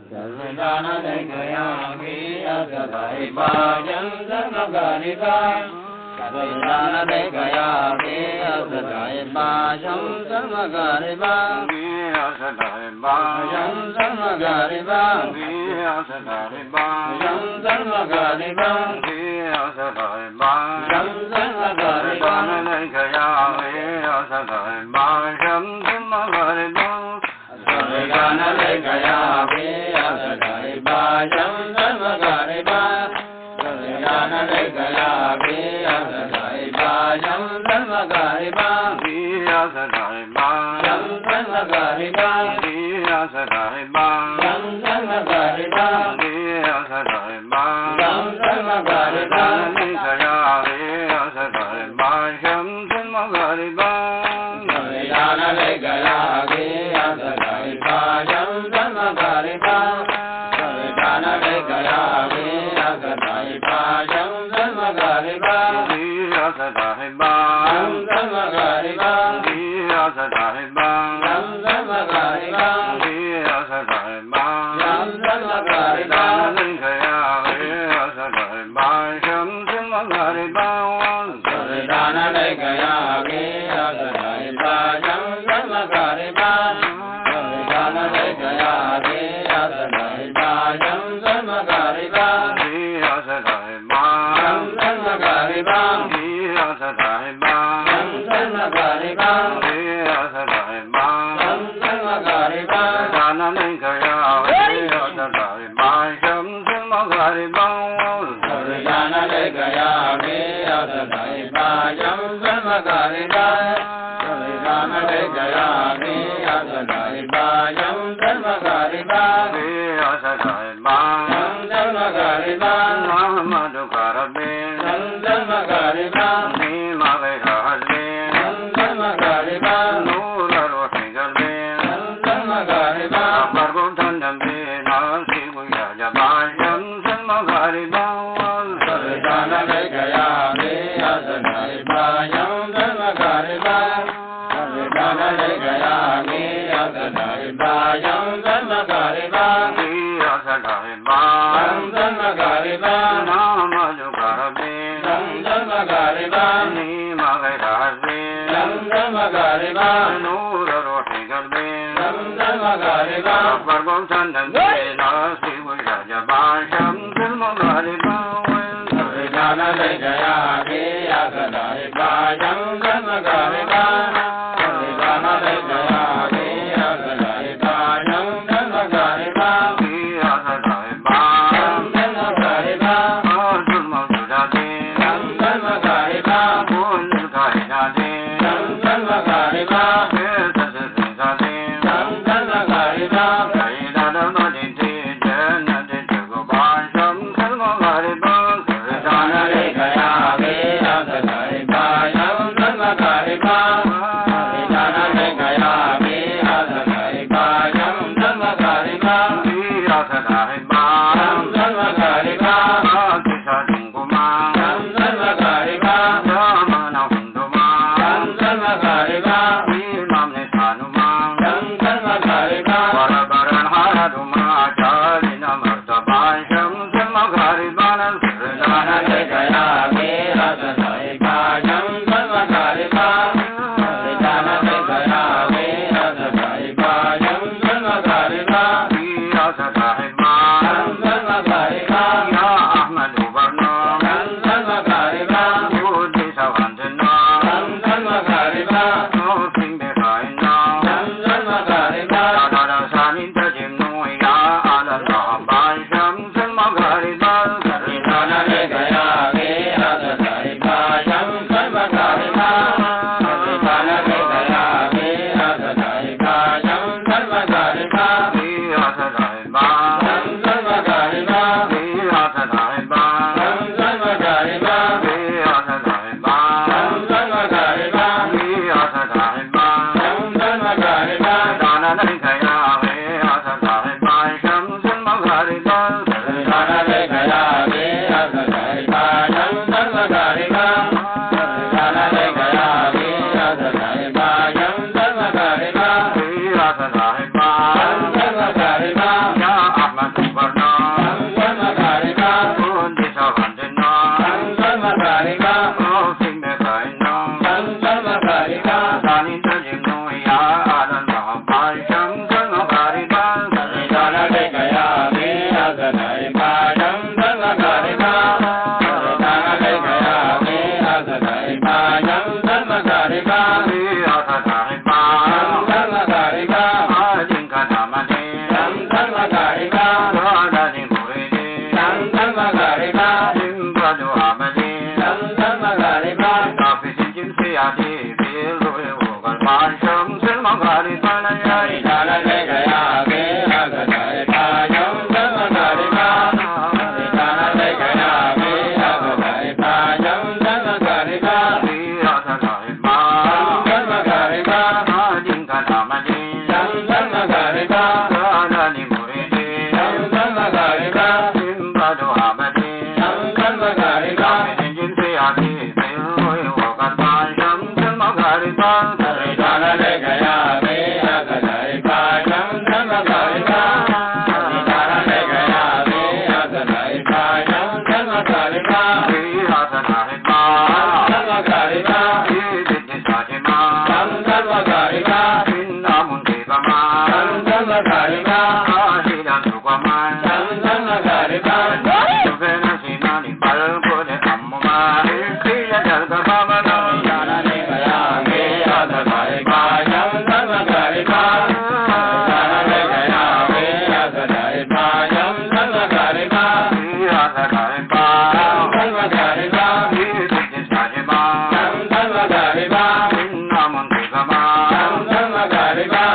Sarvadana Dekayami Asadaipa Shamsamagaripa Sarvadana Dekayami Asadaipa Shamsamagaripa Asadaipa Shamsamagaripa Asadaipa Shamsamagaripa Asadaipa Shamsamagaripa Dekayami Asadaipa Shamsamagaripa Sarvadana Dekayami Asadaipa Shamsamagaripa Sarvadana Dekayami Asadaipa Shamsamagaripa Asadaipa Shamsamagaripa Asadaipa Shamsamagaripa Asadaipa Shamsamagaripa Dekayami Asadaipa Shamsamagaripa Sarvadana Dekayami Asadaipa Shamsamagaripa Sarvadana Dekayami Asadaipa Shamsamagaripa Asadaipa Shamsamagaripa Asadaipa Shamsamagaripa Asadaipa Shamsamagaripa Dekayami Asadaipa Shamsamagaripa Sarvadana Dekayami Asadaipa Shamsamagaripa Sarvadana Dekayami Asadaipa Shamsamagaripa Asadaipa Shamsamagaripa Asadaipa Shamsamagaripa Asadaipa Shamsamagaripa Sarvadana Dekayami Asadaipa Shamsamagaripa Sarvadana Dekayami Asadaipa Shamsamagaripa Sarvadana Dekayami Asadaipa Shamsamagaripa Asadaipa Shamsamagaripa Namadukarabhe Shamsamagaripa Nimavekahashe Shamsamagaripa Nurarohigalbe Shamsamagaripa Pargotandambe Nasiguyajaba Shamsamagaripa Sarvadana Dekayami Asadaipa Shamsamagaripa Sarvadana Dekayami Asadaipa Shamsamagaripa Asadaipa Shamsamagaripa Namadukarabhe Shamsamagaripa Nimavekahashe Shamsamagaripa Nurarohigalbe Shamsamagaripa Pargotandambe Nasiguyajaba Shamsamagaripa Sarvadana Dekayami Asadaipa Shamsamagaripa Sarvadana Dekayami Asadaipa Shamsamagaripa Asadaipa Shamsamagaripa Adulmasudade Shamsamagaripa Pundurkainade Shamsamagaripa Vedasadade Shamsamagaripa Kaidadamadite Janade Jagoba Shamsamagaripa Sarvadana Dekayami Asadaipa Shamsamagaripa Sarvadana Dekayami Asadaipa Shamsamagaripa Asadaipa Shamsamagaripa Akisadunguma Shamsamagaripa Ramana Hunduma Shamsamagaripa Imamne Sanuma Shamsamagaripa Varabaran Haraduma Chalina Martaba Shamsamagaripa Sarvadana Dekayami Asadaipa Shamsamagaripa Sarvadana Dekayami Asadaipa Shamsamagaripa Asadaipa Shamsamagaripa Ya Ahmadu Varno Shamsamagaripa Buddhi Savantana Shamsamagaripa Nothing Behind Shamsamagaripa Sadara Saninta Jimno Ya Alalahamba Shamsamagaripa Sarvadana Dekayami Asadaipa Shamsamagaripa Sarvadana Dekayami Asadaipa Shamsamagaripa Asadaipa Shamsamagaripa Asadaipa Shamsamagaripa Asadaipa Shamsamagaripa Asadaipa Shamsamagaripa Sarvadana Dekayami Asadaipa Shamsamagaripa Sarvadana Dekayami Asadaipa Shamsamagaripa Sarvadana Dekayami Asadaipa Shamsamagaripa Asadaipa Shamsamagaripa Ya Ahmad Magariba, Hira Sukaman, Santa Magariba, Suvena Simani, Palpone Amuma, Kriya Jalga Bhavana, Yana Nikaya, Hira Magariba, Santa Magariba, Yana Nikaya, Hira Magariba, Santa Magariba, Hira Magariba, Santa Magariba, Hira Sajima, Santa Magariba, Namun Sugama, Santa Magariba,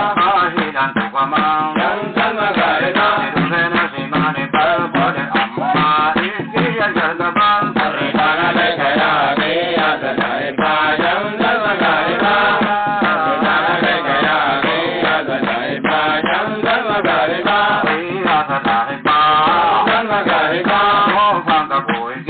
Hira Sugama, Santa Magariba, Suvena Simani, Palpone Amuma, Kriya Jalga Bhavana, Yana Nikaya, Hira Magariba, Santa Magariba, Yana Nikaya, Hira Magariba, Santa Magariba, Hira Magariba, Santa Magariba, Santa Magariba,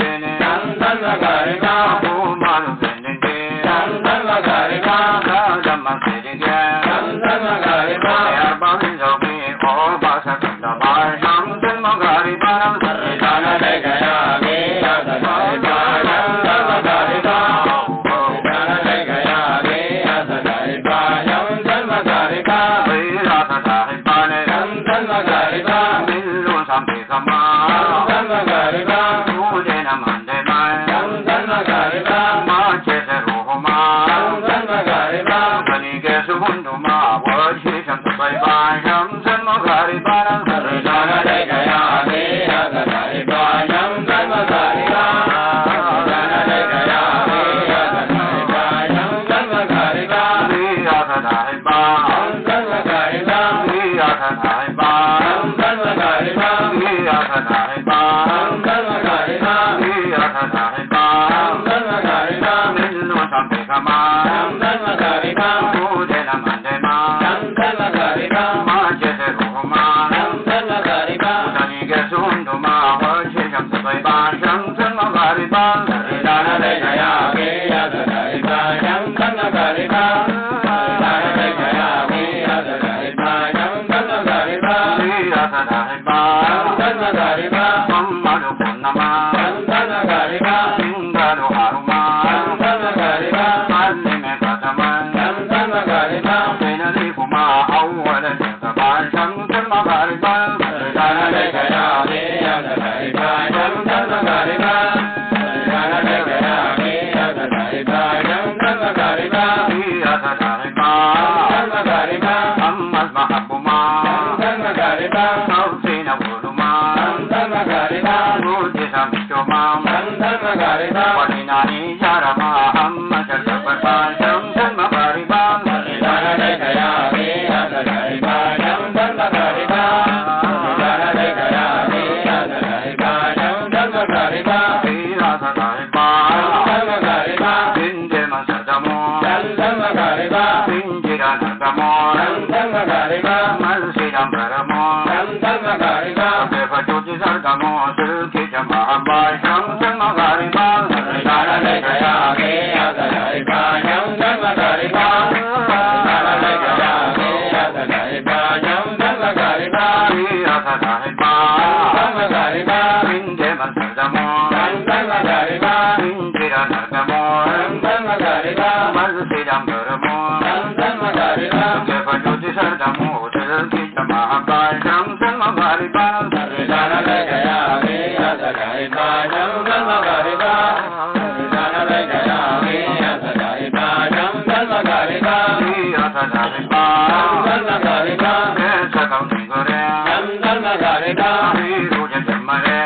Santa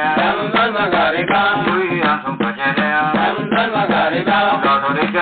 Magariba,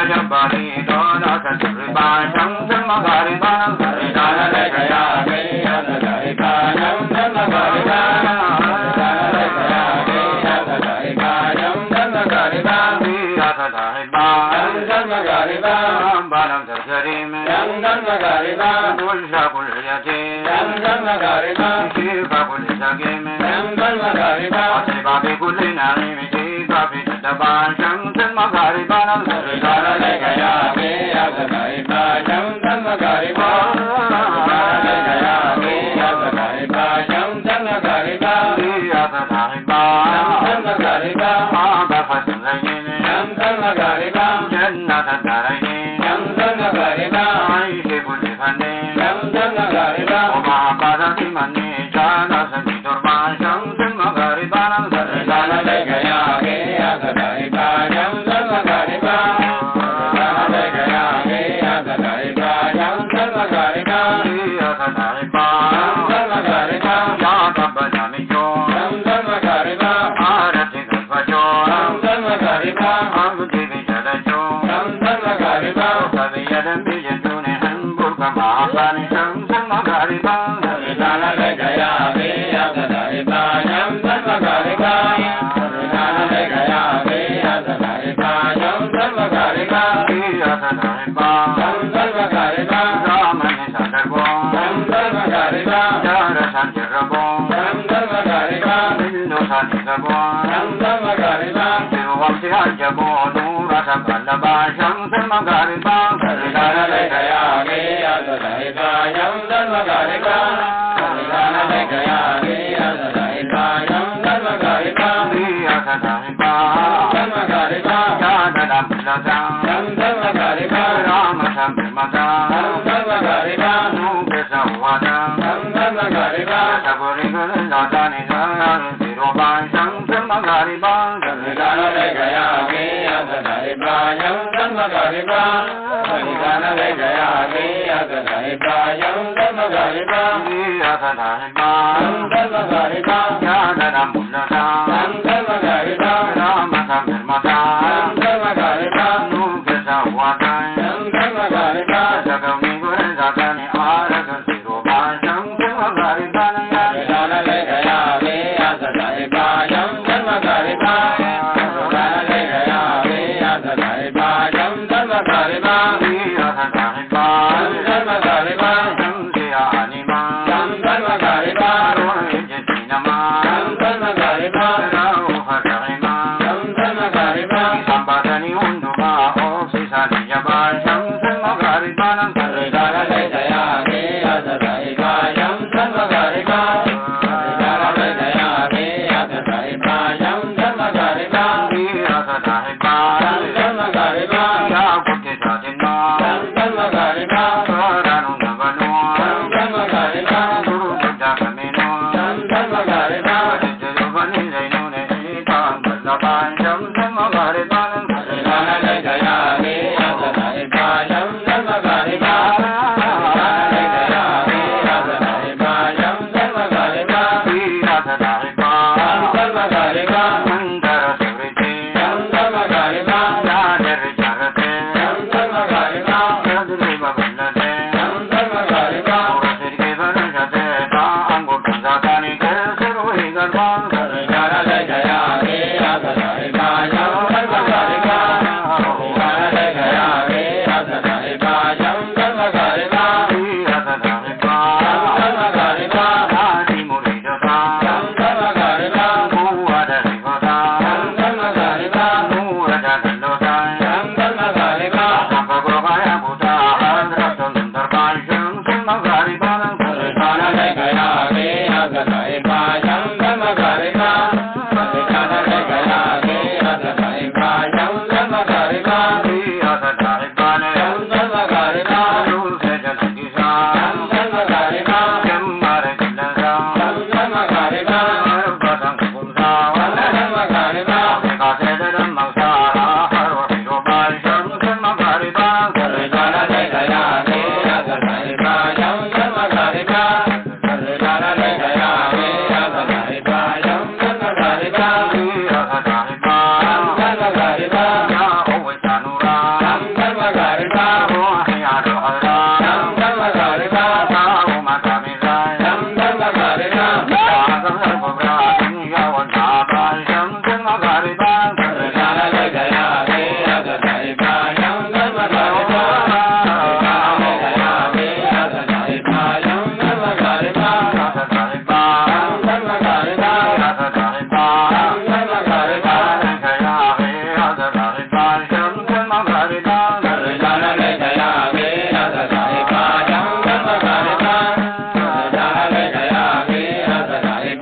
Santa Magariba,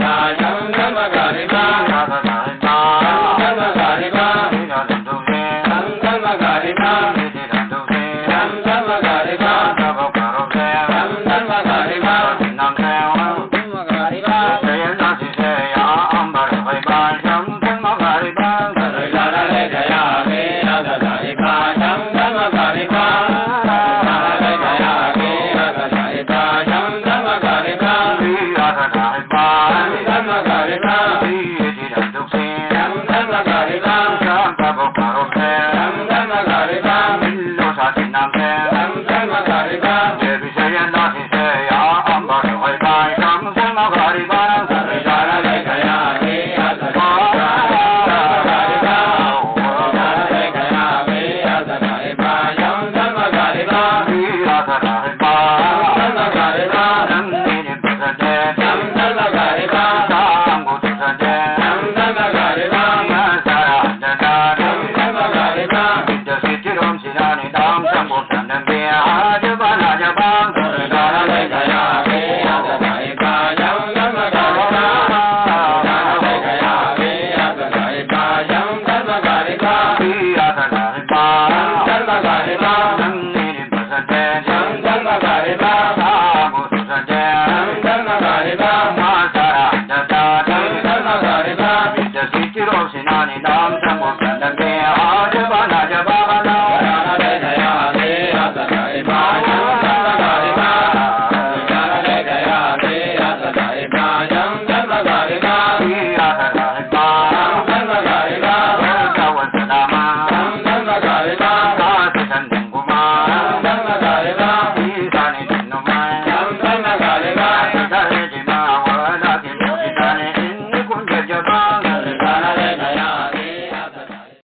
Bye. Bye.